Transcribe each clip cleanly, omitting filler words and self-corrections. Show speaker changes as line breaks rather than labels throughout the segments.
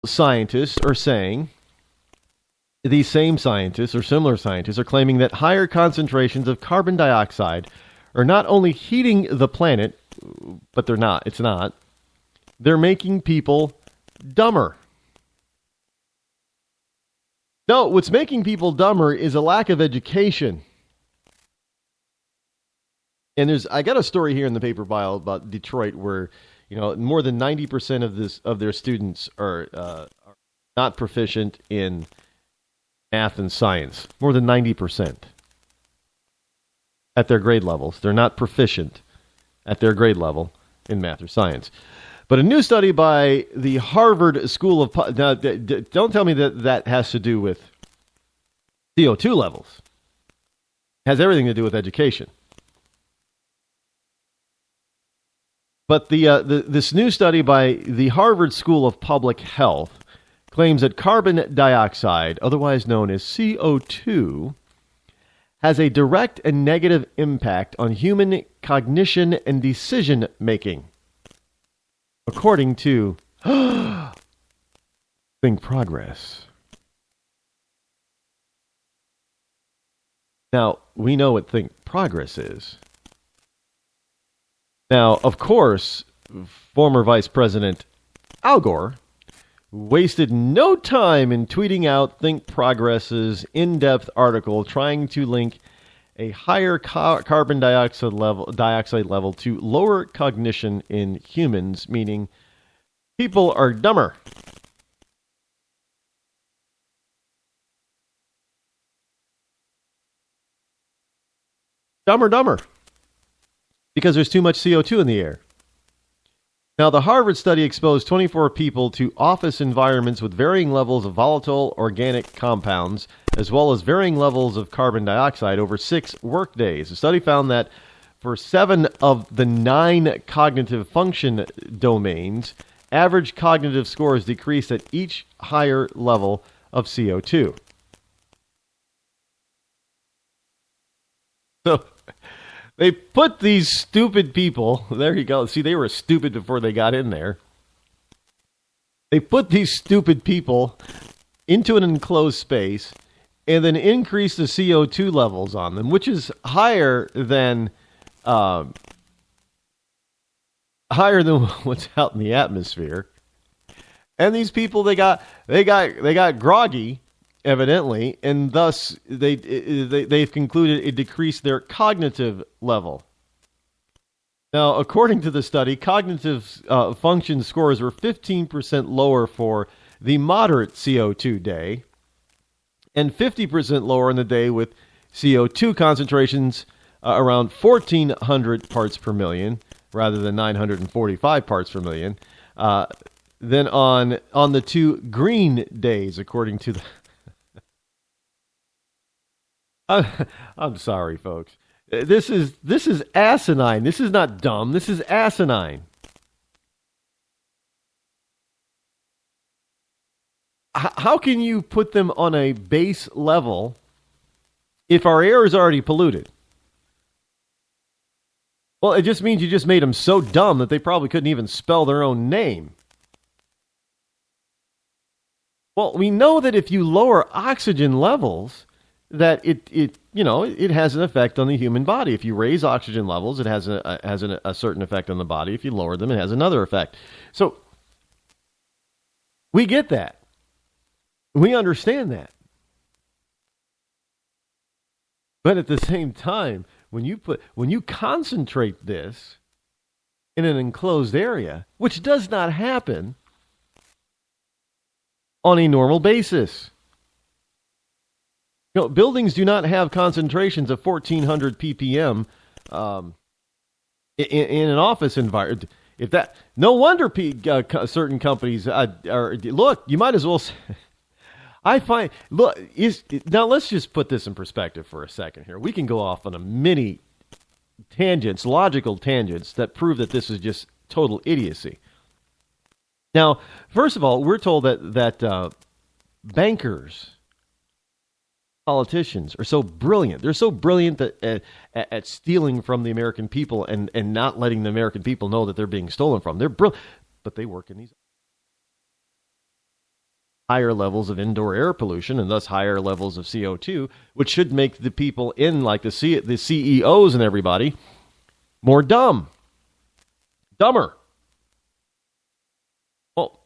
scientists are saying, these same scientists or similar scientists are claiming that higher concentrations of carbon dioxide are not only heating the planet, but they're not. It's not. They're making people dumber. No, what's making people dumber is a lack of education. And I got a story here in the paper bio about Detroit where, more than 90% of their students are not proficient in math and science. More than 90% at their grade levels. They're not proficient at their grade level in math or science. But a new study by the Harvard School of... Now, don't tell me that has to do with CO2 levels. It has everything to do with education. But this new study by the Harvard School of Public Health claims that carbon dioxide, otherwise known as CO2, has a direct and negative impact on human cognition and decision making. According to Think Progress. Now, we know what Think Progress is. Now, of course, former Vice President Al Gore wasted no time in tweeting out Think Progress's in-depth article trying to link a higher carbon dioxide level to lower cognition in humans, meaning people are dumber. Dumber. Because there's too much CO2 in the air. Now, the Harvard study exposed 24 people to office environments with varying levels of volatile organic compounds, as well as varying levels of carbon dioxide over 6 workdays. The study found that for 7 of the 9 cognitive function domains, average cognitive scores decreased at each higher level of CO2. So... they put these stupid people, there you go. See, they were stupid before they got in there. They put these stupid people into an enclosed space and then increase the CO2 levels on them, which is higher than what's out in the atmosphere. And these people, they got groggy, evidently, and thus they've concluded it decreased their cognitive level. Now, according to the study, cognitive function scores were 15% lower for the moderate CO2 day and 50% lower in the day with CO2 concentrations around 1,400 parts per million rather than 945 parts per million. Then on the 2 green days, according to the... I'm sorry, folks. This is asinine. This is not dumb. This is asinine. How can you put them on a base level if our air is already polluted? Well, it just means you just made them so dumb that they probably couldn't even spell their own name. Well, we know that if you lower oxygen levels, that it has an effect on the human body. If you raise oxygen levels, it has a certain effect on the body. If you lower them, it has another effect. So we get that. We understand that. But at the same time, when you concentrate this in an enclosed area, which does not happen on a normal basis. Buildings do not have concentrations of 1,400 ppm in an office environment. No wonder certain companies are. Look, you might as well. Now let's just put this in perspective for a second here. We can go off on a mini tangents, logical tangents that prove that this is just total idiocy. Now, first of all, we're told that bankers, politicians are so brilliant. They're so brilliant that, at stealing from the American people and not letting the American people know that they're being stolen from. They're brilliant, but they work in these. higher levels of indoor air pollution and thus higher levels of CO2, which should make the people in, like the CEOs and everybody, more dumber. Well,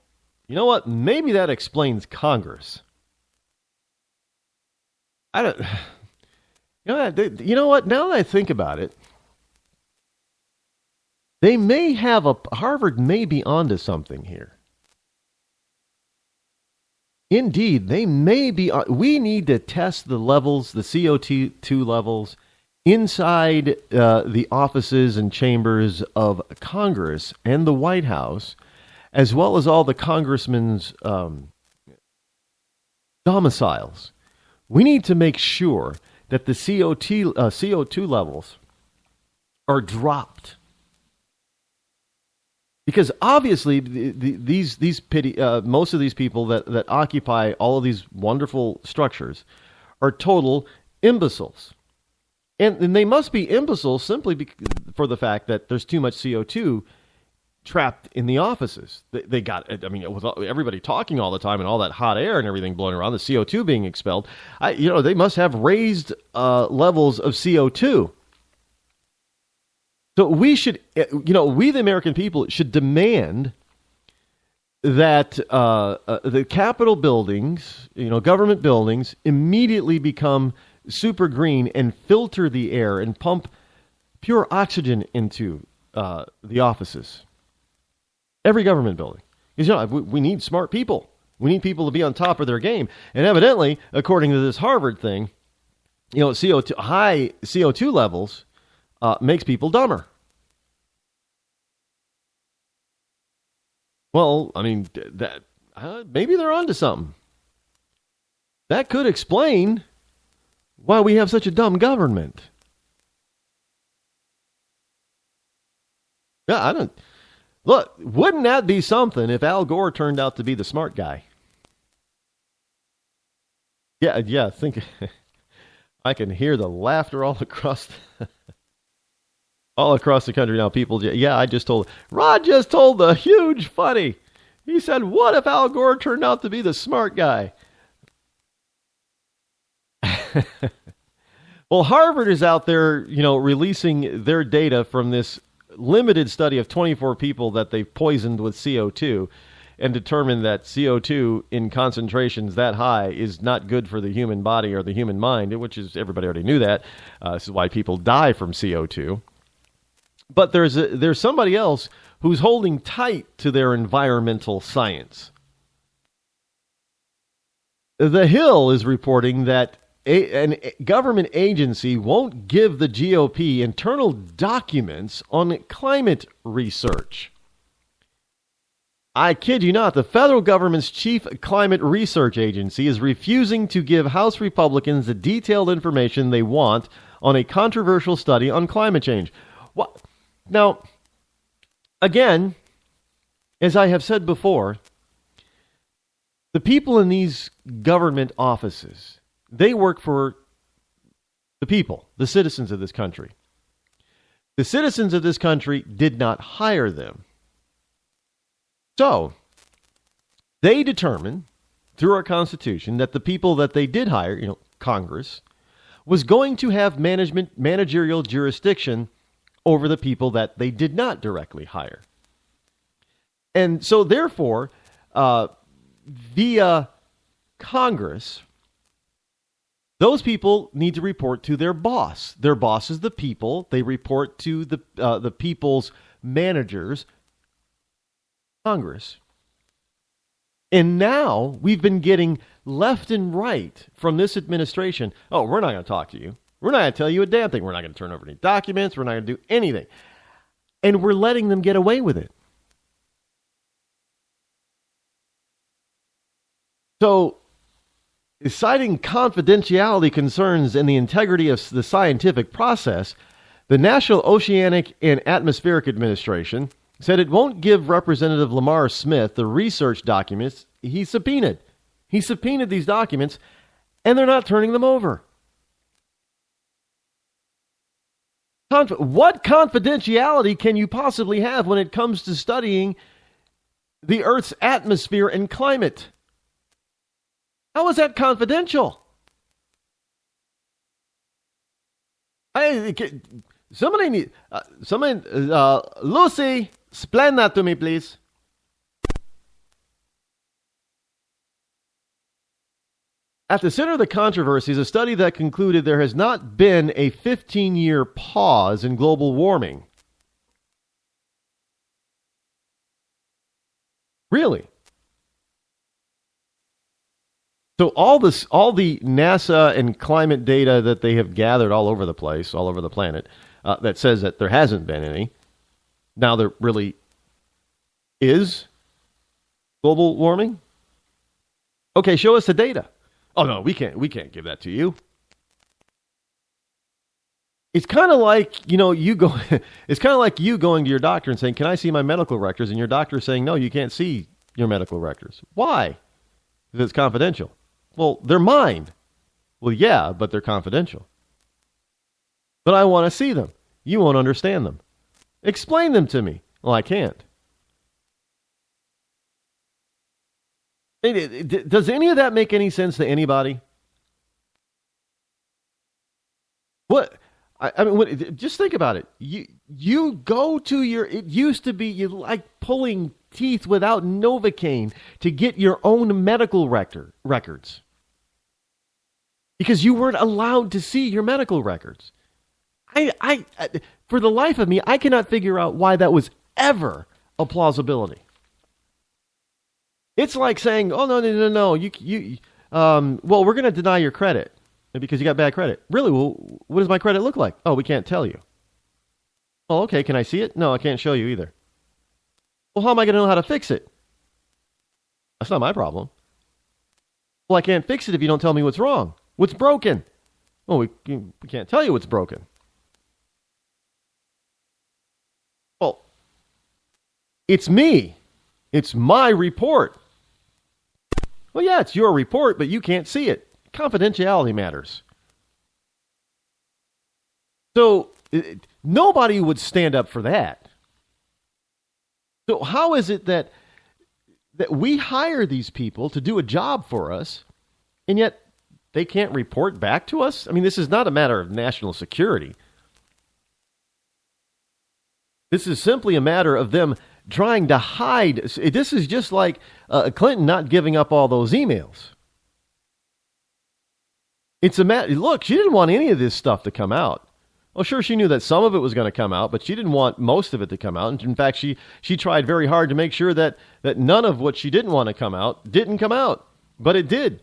you know what? Maybe that explains Congress. I don't. You know what? Now that I think about it, they may have Harvard may be onto something here. Indeed, they may be. We need to test the levels, the CO2 levels, inside the offices and chambers of Congress and the White House, as well as all the congressmen's domiciles. We need to make sure that the CO2 levels are dropped. Because obviously, most of these people that occupy all of these wonderful structures are total imbeciles. And they must be imbeciles simply for the fact that there's too much CO2 trapped in the offices. They got, I mean, with everybody talking all the time and all that hot air and everything blowing around, the CO2 being expelled, they must have raised levels of CO2. So we should, we the American people should demand that the Capitol buildings, government buildings, immediately become super green and filter the air and pump pure oxygen into the offices. Every government building. Because, we need smart people. We need people to be on top of their game. And evidently, according to this Harvard thing, high CO2 levels makes people dumber. Well, I mean, that maybe they're onto something. That could explain why we have such a dumb government. Yeah, I don't. Look, wouldn't that be something if Al Gore turned out to be the smart guy? Yeah. Think I can hear the laughter all across the country now. People, Rod just told the huge funny. He said, "What if Al Gore turned out to be the smart guy?" Well, Harvard is out there, releasing their data from this limited study of 24 people that they've poisoned with CO2 and determined that CO2 in concentrations that high is not good for the human body or the human mind, which is, everybody already knew that. This is why people die from CO2. But there's somebody else who's holding tight to their environmental science. The Hill is reporting that a government agency won't give the GOP internal documents on climate research. I kid you not, the federal government's chief climate research agency is refusing to give House Republicans the detailed information they want on a controversial study on climate change. What? Now, again, as I have said before, the people in these government offices, they work for the people, the citizens of this country. The citizens of this country did not hire them. So, they determined through our Constitution that the people that they did hire, Congress, was going to have managerial jurisdiction over the people that they did not directly hire. And so, therefore, via Congress, those people need to report to their boss. Their boss is the people. They report to the people's managers, Congress. And now we've been getting left and right from this administration. Oh, we're not going to talk to you. We're not going to tell you a damn thing. We're not going to turn over any documents. We're not going to do anything. And we're letting them get away with it. So, citing confidentiality concerns and the integrity of the scientific process, the National Oceanic and Atmospheric Administration said it won't give Representative Lamar Smith the research documents he subpoenaed. He subpoenaed these documents, and they're not turning them over. What confidentiality can you possibly have when it comes to studying the Earth's atmosphere and climate? How is that confidential? Somebody need Lucy, explain that to me, please. At the center of the controversy is a study that concluded there has not been a 15-year pause in global warming. Really? So all the NASA and climate data that they have gathered all over the place, all over the planet, that says that there hasn't been any. Now there really is global warming. Okay, show us the data. Oh no, we can't give that to you. It's kind of like, it's kind of like you going to your doctor and saying, "Can I see my medical records?" and your doctor saying, "No, you can't see your medical records." Why? Because it's confidential. Well, they're mine. Well, yeah, but they're confidential. But I want to see them. You won't understand them. Explain them to me. Well, I can't. Does any of that make any sense to anybody? What? I mean, just think about it. You go to it used to be you like pulling teeth without Novocaine to get your own medical records. Because you weren't allowed to see your medical records. I for the life of me, I cannot figure out why that was ever a plausibility. It's like saying, "Oh no, well, we're going to deny your credit because you got bad credit." Really? Well, what does my credit look like? Oh, we can't tell you. Oh, okay. Can I see it? No, I can't show you either. Well, how am I going to know how to fix it? That's not my problem. Well, I can't fix it if you don't tell me what's wrong. What's broken? Oh, we can't tell you what's broken. Well, it's me. It's my report. Well, yeah, it's your report, but you can't see it. Confidentiality matters. So nobody would stand up for that. So how is it that we hire these people to do a job for us, and yet they can't report back to us? I mean, this is not a matter of national security. This is simply a matter of them trying to hide. This is just like Clinton not giving up all those emails. It's a matter. Look, she didn't want any of this stuff to come out. Well, sure, she knew that some of it was going to come out, but she didn't want most of it to come out. And in fact, she tried very hard to make sure that none of what she didn't want to come out didn't come out, but it did.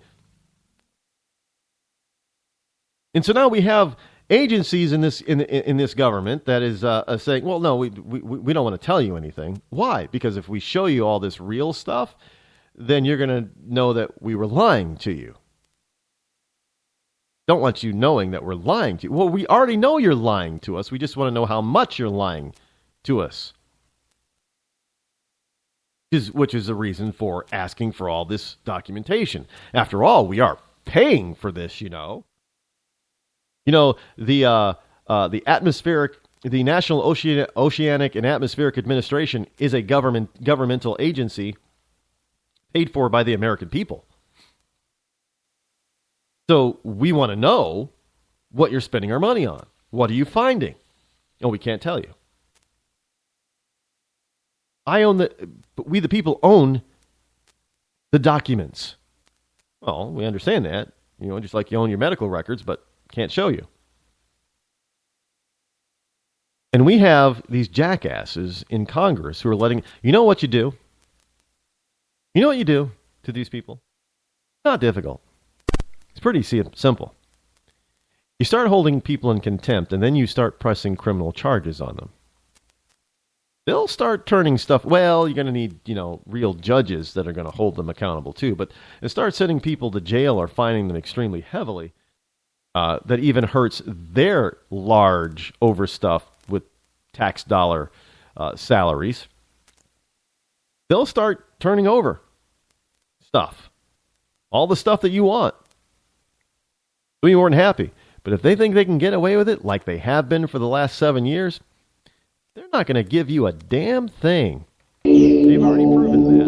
And so now we have agencies in this government that is saying, "Well, no, we don't want to tell you anything." Why? Because if we show you all this real stuff, then you're going to know that we were lying to you. Don't want you knowing that we're lying to you. Well, we already know you're lying to us. We just want to know how much you're lying to us. Which is the reason for asking for all this documentation. After all, we are paying for this, the National Oceanic and Atmospheric Administration is a governmental agency paid for by the American people. So we want to know what you're spending our money on. What are you finding? Oh, we can't tell you. We the people own the documents. Well, we understand that. Just like you own your medical records, but can't show you. And we have these jackasses in Congress who are letting... You know what you do? You know what you do to these people? Not difficult. It's pretty simple. You start holding people in contempt, and then you start pressing criminal charges on them. They'll start turning stuff... Well, you're going to need, real judges that are going to hold them accountable too. But start sending people to jail or fining them extremely heavily. That even hurts their large overstuffed with tax dollar salaries. They'll start turning over stuff. All the stuff that you want. We weren't happy. But if they think they can get away with it like they have been for the last 7 years, they're not going to give you a damn thing. They've already proven that.